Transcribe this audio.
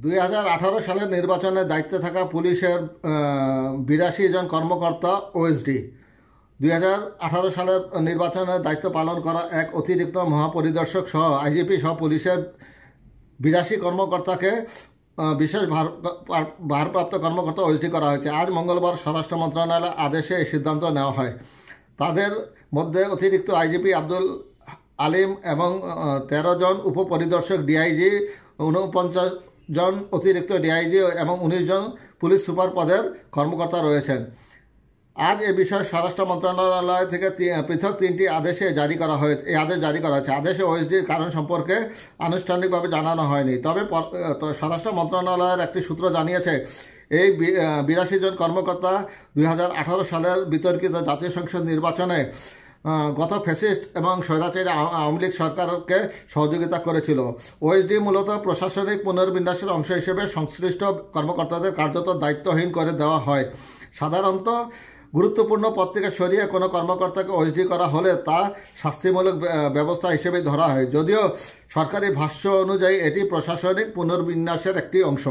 2018 সালের নির্বাচনে দায়িত্বে থাকা পুলিশের 82 জন কর্মকর্তা ওএসডি 2018 সালের নির্বাচনে দায়িত্ব পালন করা এক অতিরিক্ত মহাপরিদর্শক সহ আইজিপি সহ পুলিশের 82 কর্মকর্তাকে বিশেষ ভারপ্রাপ্ত কর্মকর্তা ওএসডি করা হয়েছে। আজ মঙ্গলবার স্বরাষ্ট্র মন্ত্রণালয়ের আদেশে এই সিদ্ধান্ত নেওয়া হয়। তাদের মধ্যে অতিরিক্ত আইজিপি আব্দুল আলিম এবং 13 জন উপপরিদর্শক ডিআইজি, 49 জন অতিরিক্ত ডিআইজি এবং 19 জন পুলিশ সুপার পদের কর্মকর্তা রয়েছেন। আজ এ বিষয়ে স্বরাষ্ট্র মন্ত্রণালয় থেকে পৃথক 3টি আদেশে জারি করা হয়েছে। এই আদেশ জারি করা হয়েছে। আদেশে ওএসডির কারণ সম্পর্কে আনুষ্ঠানিকভাবে জানানো হয়নি। তবে স্বরাষ্ট্র মন্ত্রণালয়ের একটি সূত্র জানিয়েছে, এই 82 জন কর্মকর্তা 2018 সালের বিতর্কিত জাতীয় সংসদ নির্বাচনে গত ফ্যাসিস্ট এবং স্বৈরাচারী আওয়ামী লীগ সরকারকে সহযোগিতা করেছিল। ওএসডি মূলত প্রশাসনিক পুনর্বিন্যাসের অংশ হিসেবে সংশ্লিষ্ট কর্মকর্তাদের কার্যত দায়িত্বহীন করে দেওয়া হয়। সাধারণত গুরুত্বপূর্ণ পদ থেকে সরিয়ে কোনো কর্মকর্তাকে ওএসডি করা হলে তা শাস্তিমূলক ব্যবস্থা হিসেবেই ধরা হয়, যদিও সরকারি ভাষ্য অনুযায়ী এটি প্রশাসনিক পুনর্বিন্যাসের একটি অংশ।